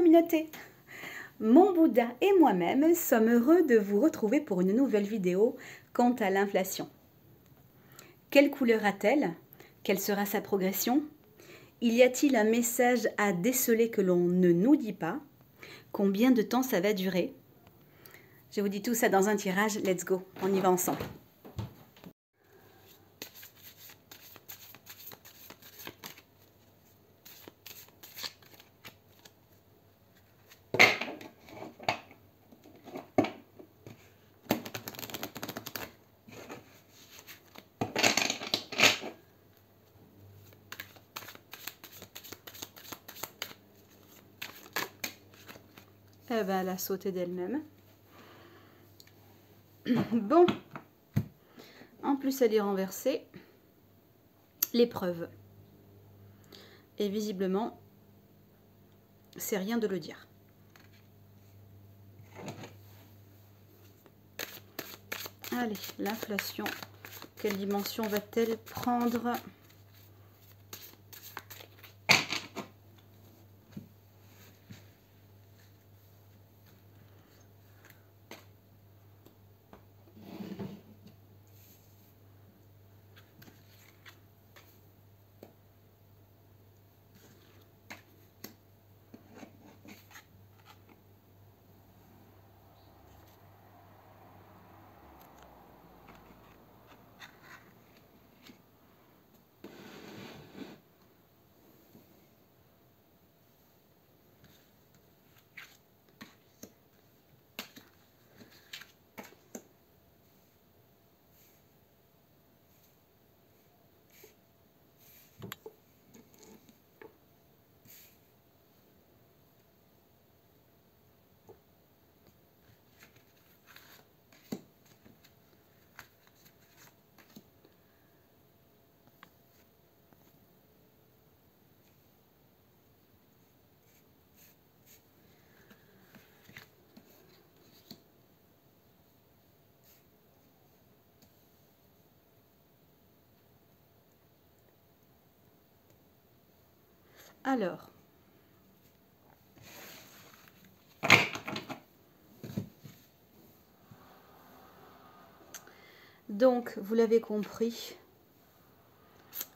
communauté. Mon Bouddha et moi-même sommes heureux de vous retrouver pour une nouvelle vidéo quant à l'inflation. Quelle couleur a-t-elle? Quelle sera sa progression? Y a-t-il un message à déceler que l'on ne nous dit pas? Combien de temps ça va durer? Je vous dis tout ça dans un tirage, let's go, on y va ensemble. Eh ben, elle a sauté d'elle-même. Bon, en plus elle est renversée. L'épreuve. Et visiblement, c'est rien de le dire. Allez, l'inflation. Quelle dimension va-t-elle prendre ? Alors, donc, vous l'avez compris,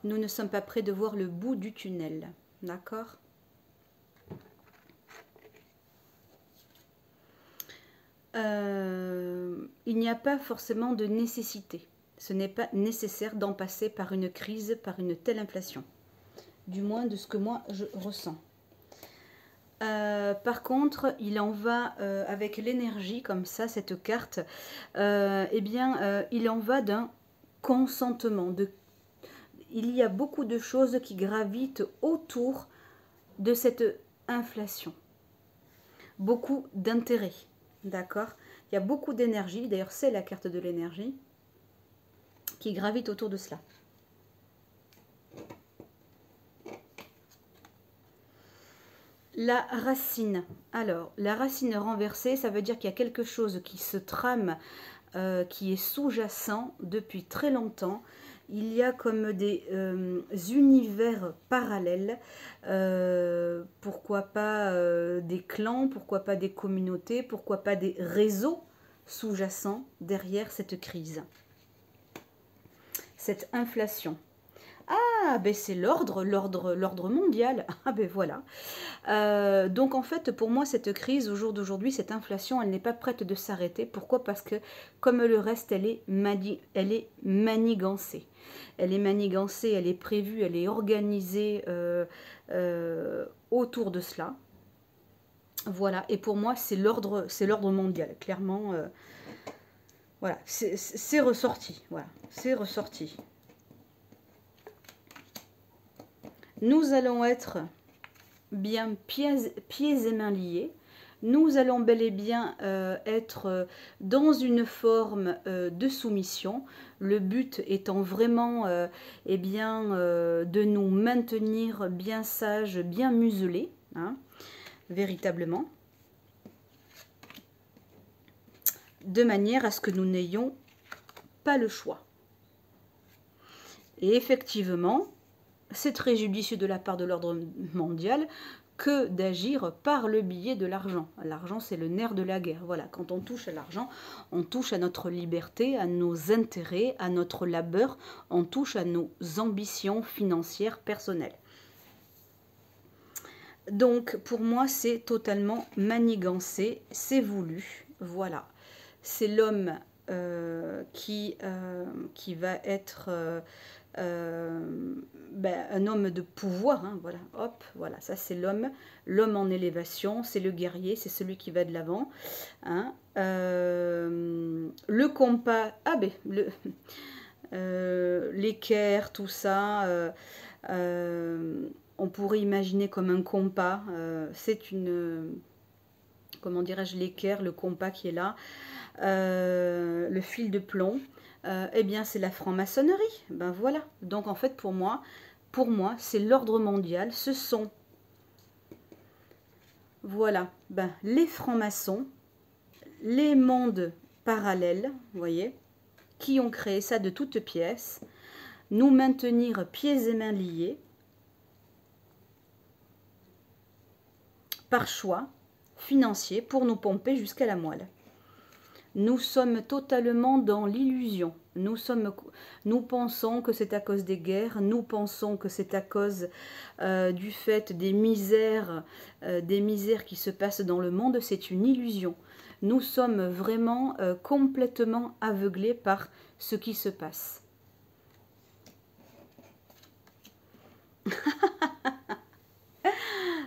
nous ne sommes pas prêts de voir le bout du tunnel, d'accord ? Il n'y a pas forcément de nécessité. Ce n'est pas nécessaire d'en passer par une crise, par une telle inflation. Du moins de ce que moi je ressens. Par contre, il en va avec l'énergie comme ça, cette carte, il en va d'un consentement. Il y a beaucoup de choses qui gravitent autour de cette inflation. Beaucoup d'intérêt, d'accord? Il y a beaucoup d'énergie, d'ailleurs c'est la carte de l'énergie, qui gravite autour de cela. La racine. Alors, la racine renversée, ça veut dire qu'il y a quelque chose qui se trame, qui est sous-jacent depuis très longtemps. Il y a comme des univers parallèles, pourquoi pas des clans, pourquoi pas des communautés, pourquoi pas des réseaux sous-jacents derrière cette crise, cette inflation. Ah, ben c'est l'ordre mondial. Ah ben voilà. Donc en fait, pour moi, cette crise, au jour d'aujourd'hui, cette inflation, elle n'est pas prête de s'arrêter. Pourquoi? Parce que, comme le reste, elle est manigancée. Elle est manigancée, elle est prévue, elle est organisée autour de cela. Voilà, et pour moi, c'est l'ordre mondial. Clairement, voilà, c'est ressorti. Voilà, c'est ressorti. Nous allons être bien pieds et mains liés. Nous allons bel et bien être dans une forme de soumission. Le but étant vraiment de nous maintenir bien sages, bien muselés, hein, véritablement. De manière à ce que nous n'ayons pas le choix. Et effectivement, c'est très judicieux de la part de l'ordre mondial que d'agir par le biais de l'argent. L'argent, c'est le nerf de la guerre. Voilà, quand on touche à l'argent, on touche à notre liberté, à nos intérêts, à notre labeur, on touche à nos ambitions financières personnelles. Donc, pour moi, c'est totalement manigancé, c'est voulu. Voilà, c'est l'homme qui va être un homme de pouvoir, hein, voilà, hop, voilà, ça c'est l'homme en élévation, c'est le guerrier, c'est celui qui va de l'avant, hein. Le compas, l'équerre, tout ça, on pourrait imaginer comme un compas, c'est une, comment dirais-je, l'équerre, le compas qui est là, le fil de plomb, eh bien c'est la franc-maçonnerie. Ben voilà, donc en fait pour moi c'est l'ordre mondial, ce sont, voilà, ben, les francs-maçons, les mondes parallèles, vous voyez, qui ont créé ça de toutes pièces, nous maintenir pieds et mains liés, par choix financier pour nous pomper jusqu'à la moelle. Nous sommes totalement dans l'illusion. Nous pensons que c'est à cause des guerres, nous pensons que c'est à cause du fait des misères qui se passent dans le monde. C'est une illusion. Nous sommes vraiment complètement aveuglés par ce qui se passe.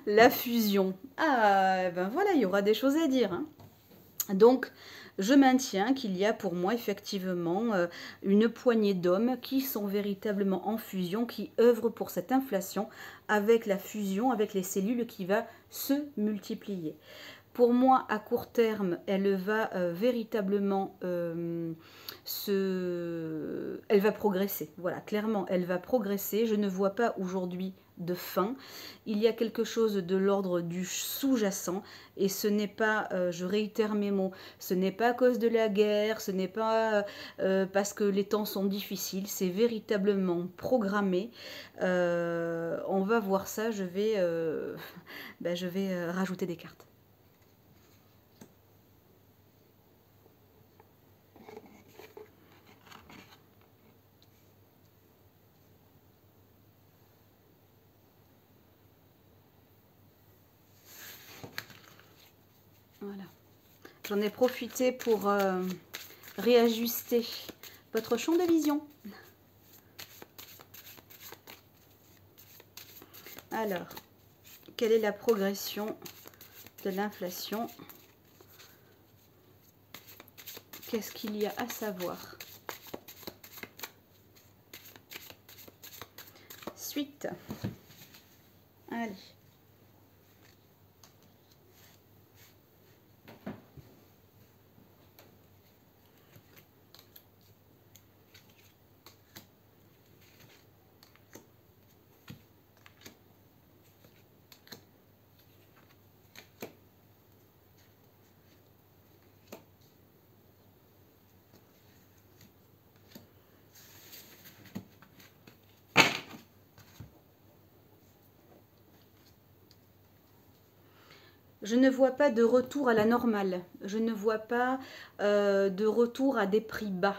La fusion. Ah, ben voilà, il y aura des choses à dire, hein. Donc, je maintiens qu'il y a pour moi effectivement une poignée d'hommes qui sont véritablement en fusion, qui œuvrent pour cette inflation avec la fusion, avec les cellules qui va se multiplier. Pour moi, à court terme, elle va véritablement elle va progresser. Voilà, clairement, elle va progresser. Je ne vois pas aujourd'hui de fin. Il y a quelque chose de l'ordre du sous-jacent et ce n'est pas, je réitère mes mots, ce n'est pas à cause de la guerre, ce n'est pas parce que les temps sont difficiles, c'est véritablement programmé. On va voir ça, je vais rajouter des cartes. Voilà. J'en ai profité pour réajuster votre champ de vision. Alors, quelle est la progression de l'inflation? Qu'est-ce qu'il y a à savoir? Suite. Allez. Je ne vois pas de retour à la normale. Je ne vois pas de retour à des prix bas.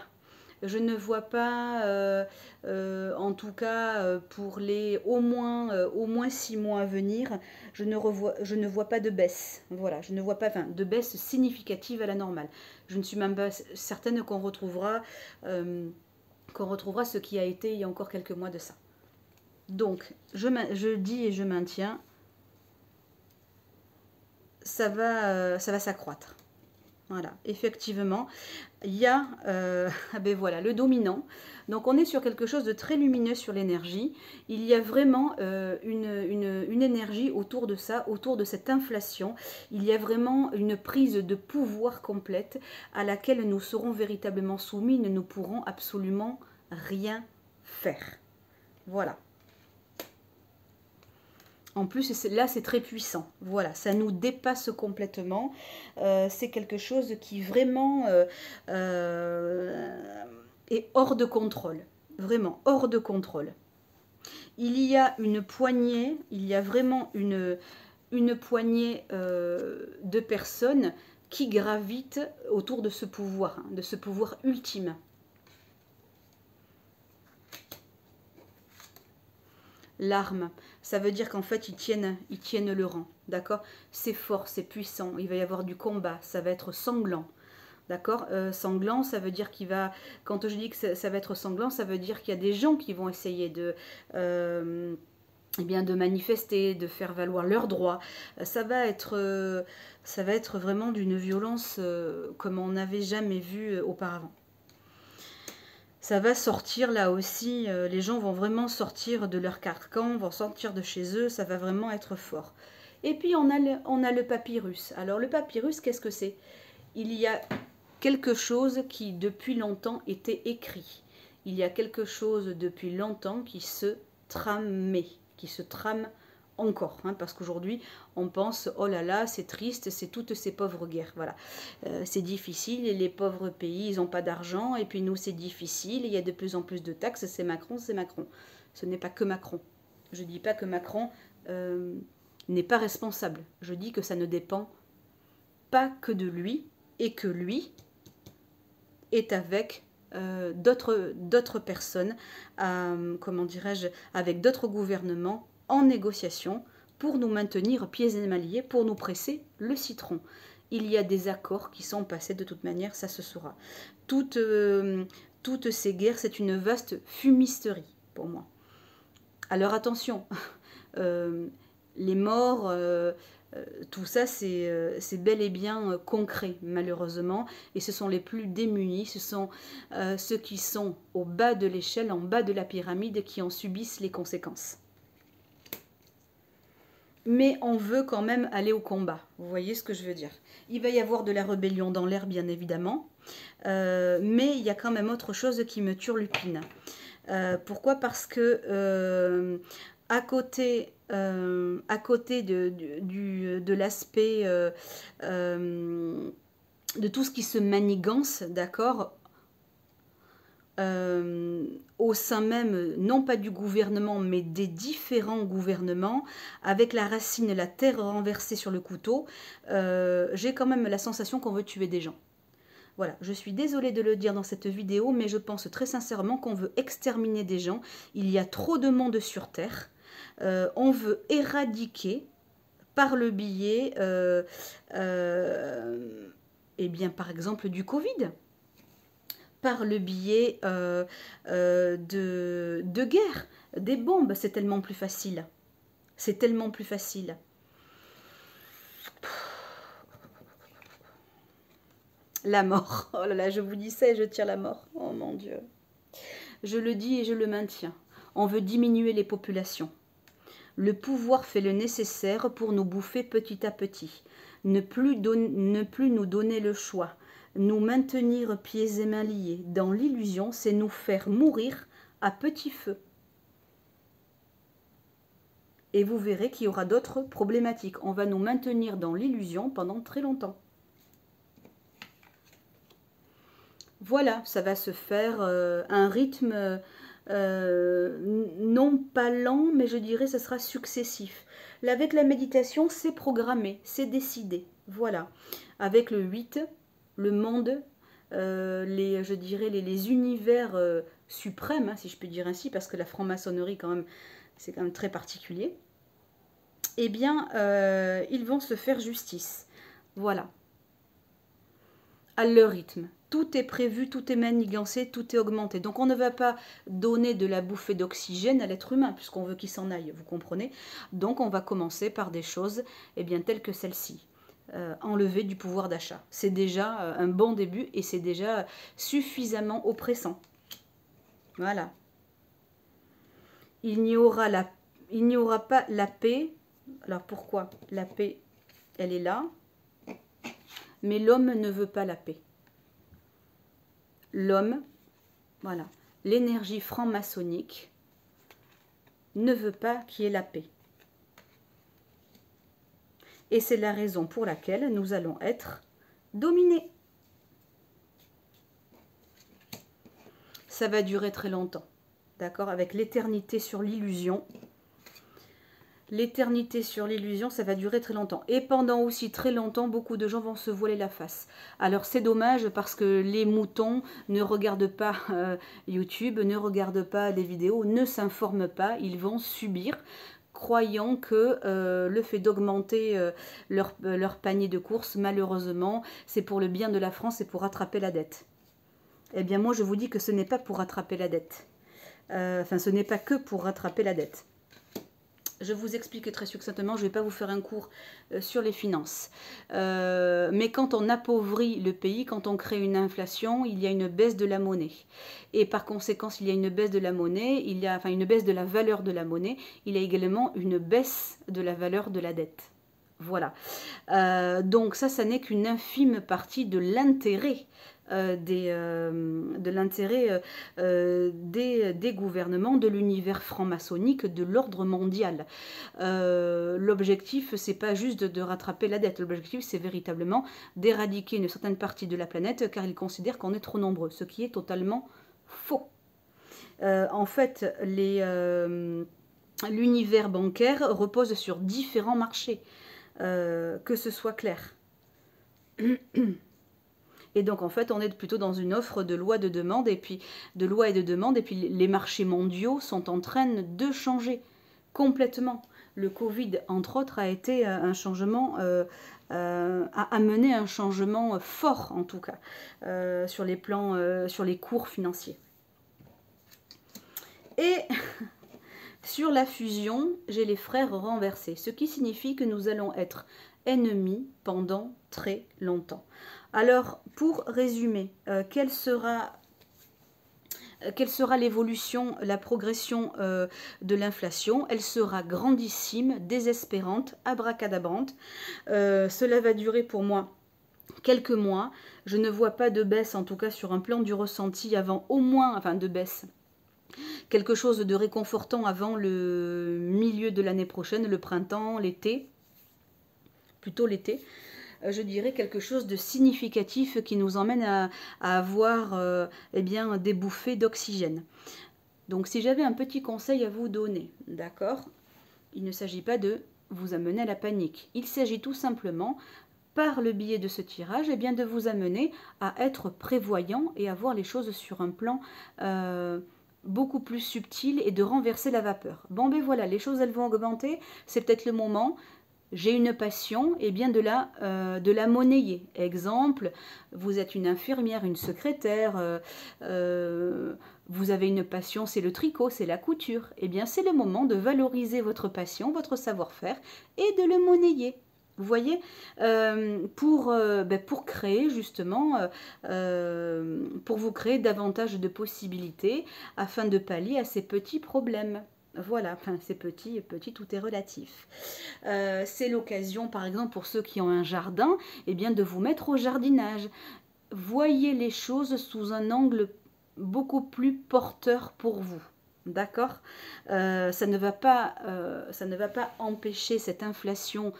Je ne vois pas, en tout cas pour les au moins 6 mois à venir, je ne vois pas de baisse. Voilà, je ne vois pas de baisse significative à la normale. Je ne suis même pas certaine qu'on retrouvera ce qui a été il y a encore quelques mois de ça. Donc, je dis et je maintiens, ça va s'accroître. Voilà, effectivement, il y a ben voilà, le dominant. Donc on est sur quelque chose de très lumineux sur l'énergie. Il y a vraiment une énergie autour de ça, autour de cette inflation. Il y a vraiment une prise de pouvoir complète à laquelle nous serons véritablement soumis. Nous ne pourrons absolument rien faire. Voilà. En plus, là, c'est très puissant. Voilà, ça nous dépasse complètement. C'est quelque chose qui vraiment est hors de contrôle. Vraiment, hors de contrôle. Il y a une poignée, il y a vraiment une poignée de personnes qui gravitent autour de ce pouvoir, hein, de ce pouvoir ultime. L'arme, ça veut dire qu'en fait, ils tiennent le rang, d'accord? C'est fort, c'est puissant, il va y avoir du combat, ça va être sanglant, d'accord? Sanglant, ça veut dire qu'il va... Quand je dis que ça va être sanglant, ça veut dire qu'il y a des gens qui vont essayer de... eh bien, de manifester, de faire valoir leurs droits. Ça va être vraiment d'une violence comme on n'avait jamais vu auparavant. Ça va sortir là aussi, les gens vont vraiment sortir de leur carcan, vont sortir de chez eux, ça va vraiment être fort. Et puis on a le papyrus. Alors le papyrus, qu'est-ce que c'est? Il y a quelque chose qui depuis longtemps était écrit. Il y a quelque chose depuis longtemps qui se tramait, qui se trame encore, hein, parce qu'aujourd'hui on pense oh là là c'est triste, c'est toutes ces pauvres guerres, voilà, c'est difficile, et les pauvres pays ils n'ont pas d'argent, et puis nous c'est difficile, il y a de plus en plus de taxes, c'est Macron, ce n'est pas que Macron, je dis pas que Macron n'est pas responsable, je dis que ça ne dépend pas que de lui, et que lui est avec d'autres personnes, comment dirais-je, avec d'autres gouvernements en négociation pour nous maintenir pieds et mains liés, pour nous presser le citron. Il y a des accords qui sont passés, de toute manière, ça se saura. Toutes ces guerres, c'est une vaste fumisterie pour moi. Alors attention, les morts, tout ça c'est bel et bien concret malheureusement, et ce sont les plus démunis, ce sont ceux qui sont au bas de l'échelle, en bas de la pyramide, qui en subissent les conséquences. Mais on veut quand même aller au combat, vous voyez ce que je veux dire. Il va y avoir de la rébellion dans l'air bien évidemment, mais il y a quand même autre chose qui me turlupine. Pourquoi? Parce que à côté de l'aspect de tout ce qui se manigance, d'accord, au sein même, non pas du gouvernement, mais des différents gouvernements, avec la racine, la terre renversée sur le couteau, j'ai quand même la sensation qu'on veut tuer des gens. Voilà, je suis désolée de le dire dans cette vidéo, mais je pense très sincèrement qu'on veut exterminer des gens. Il y a trop de monde sur Terre. On veut éradiquer par le biais, eh bien, par exemple, du Covid, par le biais de guerre, des bombes. C'est tellement plus facile. C'est tellement plus facile. La mort. Oh là là, je vous dis ça et je tire la mort. Oh mon Dieu. Je le dis et je le maintiens. On veut diminuer les populations. Le pouvoir fait le nécessaire pour nous bouffer petit à petit. Ne plus nous donner le choix. Nous maintenir pieds et mains liés. Dans l'illusion, c'est nous faire mourir à petit feu. Et vous verrez qu'il y aura d'autres problématiques. On va nous maintenir dans l'illusion pendant très longtemps. Voilà, ça va se faire un rythme non pas lent, mais je dirais que ce sera successif. Là, avec la méditation, c'est programmé, c'est décidé. Voilà. Avec le 8, le monde, je dirais les univers suprêmes, hein, si je peux dire ainsi, parce que la franc-maçonnerie, quand même, c'est quand même très particulier. Eh bien, ils vont se faire justice. Voilà. À leur rythme. Tout est prévu, tout est manigancé, tout est augmenté. Donc on ne va pas donner de la bouffée d'oxygène à l'être humain, puisqu'on veut qu'il s'en aille, vous comprenez? Donc on va commencer par des choses bien, telles que celle-ci. Enlever du pouvoir d'achat. C'est déjà un bon début et c'est déjà suffisamment oppressant. Voilà. Il n'y aura pas la paix. Alors pourquoi? La paix, elle est là. Mais l'homme ne veut pas la paix. L'homme, voilà, l'énergie franc-maçonnique ne veut pas qu'il y ait la paix. Et c'est la raison pour laquelle nous allons être dominés. Ça va durer très longtemps, d'accord, avec l'éternité sur l'illusion. L'éternité sur l'illusion, ça va durer très longtemps. Et pendant aussi très longtemps, beaucoup de gens vont se voiler la face. Alors c'est dommage parce que les moutons ne regardent pas YouTube, ne regardent pas des vidéos, ne s'informent pas, ils vont subir, croyant que le fait d'augmenter leur panier de courses, malheureusement, c'est pour le bien de la France et pour rattraper la dette. Eh bien moi je vous dis que ce n'est pas pour rattraper la dette. Enfin ce n'est pas que pour rattraper la dette. Je vous explique très succinctement, je ne vais pas vous faire un cours sur les finances. Mais quand on appauvrit le pays, quand on crée une inflation, il y a une baisse de la monnaie. Et par conséquent, il y a une baisse de la monnaie, il y a une baisse de la valeur de la monnaie, il y a également une baisse de la valeur de la dette. Voilà. Donc ça n'est qu'une infime partie de l'intérêt des gouvernements, de l'univers franc-maçonnique, de l'ordre mondial. L'objectif, c'est pas juste de rattraper la dette. L'objectif, c'est véritablement d'éradiquer une certaine partie de la planète car ils considèrent qu'on est trop nombreux, ce qui est totalement faux. En fait, l'univers bancaire repose sur différents marchés, que ce soit clair. Et donc en fait on est plutôt dans une offre de loi de demande et puis les marchés mondiaux sont en train de changer complètement. Le Covid entre autres a été un changement, a amené un changement fort en tout cas sur les plans, sur les cours financiers. Et sur la fusion, j'ai les frères renversés, ce qui signifie que nous allons être ennemis pendant très longtemps. Alors, pour résumer, quelle sera l'évolution, la progression de l'inflation? Elle sera grandissime, désespérante, abracadabrante. Cela va durer pour moi quelques mois. Je ne vois pas de baisse, en tout cas sur un plan du ressenti avant au moins, enfin de baisse. Quelque chose de réconfortant avant le milieu de l'année prochaine, le printemps, l'été, plutôt l'été. Je dirais quelque chose de significatif qui nous emmène à avoir eh bien, des bouffées d'oxygène. Donc si j'avais un petit conseil à vous donner, d'accord, il ne s'agit pas de vous amener à la panique. Il s'agit tout simplement, par le biais de ce tirage, eh bien, de vous amener à être prévoyant et à voir les choses sur un plan beaucoup plus subtil et de renverser la vapeur. Bon ben voilà, les choses elles vont augmenter, c'est peut-être le moment. J'ai une passion, et bien de la monnayer. Exemple, vous êtes une infirmière, une secrétaire, vous avez une passion, c'est le tricot, c'est la couture. Et bien c'est le moment de valoriser votre passion, votre savoir-faire et de le monnayer. Vous voyez, pour créer justement, pour vous créer davantage de possibilités afin de pallier à ces petits problèmes. Voilà, enfin c'est petit, tout est relatif. C'est l'occasion, par exemple, pour ceux qui ont un jardin, eh bien, de vous mettre au jardinage. Voyez les choses sous un angle beaucoup plus porteur pour vous. D'accord, ça ne va pas empêcher cette inflation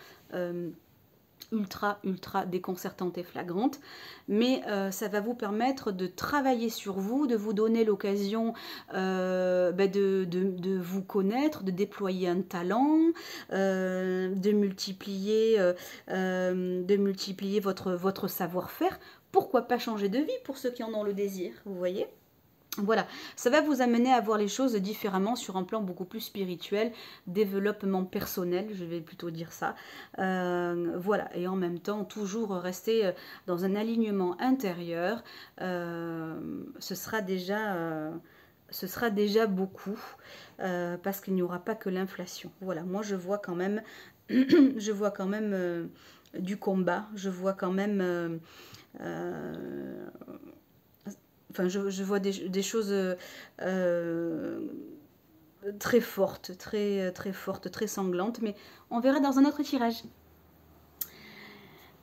ultra déconcertante et flagrante, mais ça va vous permettre de travailler sur vous, de vous donner l'occasion de vous connaître, de déployer un talent, de multiplier votre savoir-faire. Pourquoi pas changer de vie pour ceux qui en ont le désir, vous voyez? Voilà, ça va vous amener à voir les choses différemment sur un plan beaucoup plus spirituel, développement personnel, je vais plutôt dire ça. Voilà, et en même temps, toujours rester dans un alignement intérieur, ce sera déjà beaucoup, parce qu'il n'y aura pas que l'inflation. Voilà, moi je vois quand même, du combat, je vois quand même... Enfin, je vois des choses très fortes, très sanglantes, mais on verra dans un autre tirage.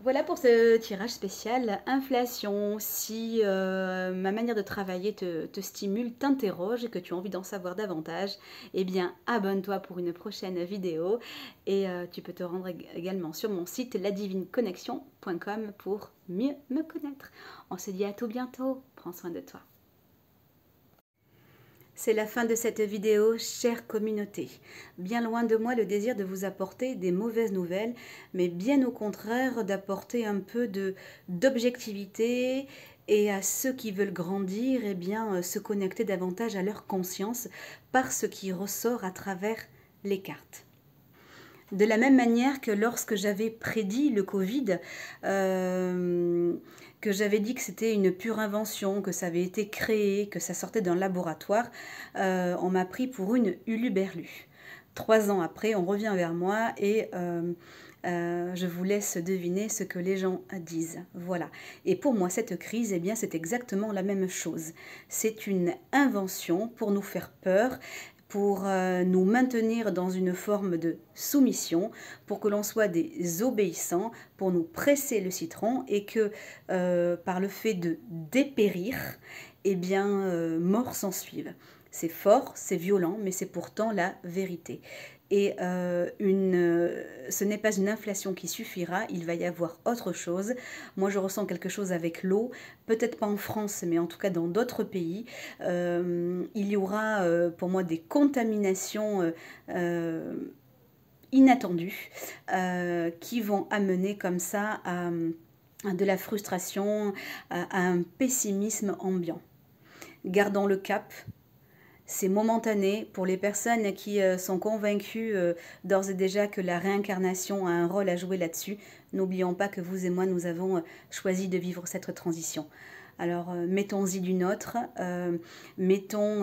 Voilà pour ce tirage spécial inflation. Si ma manière de travailler te stimule, t'interroge et que tu as envie d'en savoir davantage, eh bien abonne-toi pour une prochaine vidéo et tu peux te rendre également sur mon site ladivineconnexion.com pour mieux me connaître. On se dit à tout bientôt. Prends soin de toi. C'est la fin de cette vidéo, chère communauté. Bien loin de moi le désir de vous apporter des mauvaises nouvelles, mais bien au contraire d'apporter un peu d'objectivité et à ceux qui veulent grandir, eh bien, se connecter davantage à leur conscience par ce qui ressort à travers les cartes. De la même manière que lorsque j'avais prédit le Covid, que j'avais dit que c'était une pure invention, que ça avait été créé, que ça sortait d'un laboratoire, on m'a pris pour une huluberlue. 3 ans après, on revient vers moi et je vous laisse deviner ce que les gens disent. Voilà. Et pour moi, cette crise, eh bien, c'est exactement la même chose. C'est une invention pour nous faire peur, pour nous maintenir dans une forme de soumission, pour que l'on soit des obéissants, pour nous presser le citron et que par le fait de dépérir, eh bien, mort s'en suive. C'est fort, c'est violent, mais c'est pourtant la vérité. Et ce n'est pas une inflation qui suffira, il va y avoir autre chose. Moi, je ressens quelque chose avec l'eau, peut-être pas en France, mais en tout cas dans d'autres pays. Il y aura pour moi des contaminations inattendues qui vont amener comme ça à de la frustration, à un pessimisme ambiant. Gardons le cap. C'est momentané pour les personnes qui sont convaincues d'ores et déjà que la réincarnation a un rôle à jouer là-dessus. N'oublions pas que vous et moi, nous avons choisi de vivre cette transition. Alors, mettons-y du nôtre, mettons,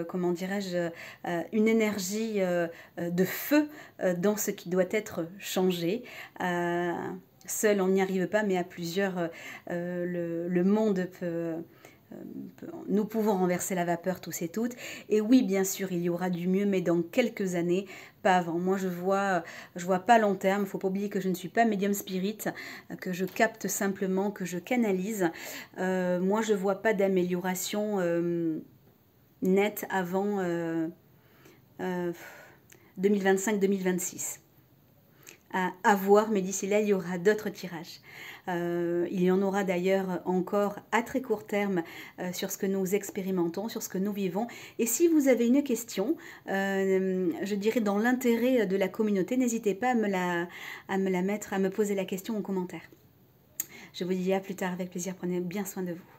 comment dirais-je, une énergie de feu dans ce qui doit être changé. Seul, on n'y arrive pas, mais à plusieurs, le monde peut... Nous pouvons renverser la vapeur tous et toutes. Et oui, bien sûr, il y aura du mieux, mais dans quelques années, pas avant. Moi, je vois pas long terme. Il ne faut pas oublier que je ne suis pas médium spirit, que je capte simplement, que je canalise. Moi, je ne vois pas d'amélioration nette avant 2025-2026. À voir, mais d'ici là, il y aura d'autres tirages. Il y en aura d'ailleurs encore à très court terme sur ce que nous expérimentons, sur ce que nous vivons. Et si vous avez une question, je dirais dans l'intérêt de la communauté, n'hésitez pas à me la mettre, à me poser la question en commentaire. Je vous dis à plus tard avec plaisir, prenez bien soin de vous.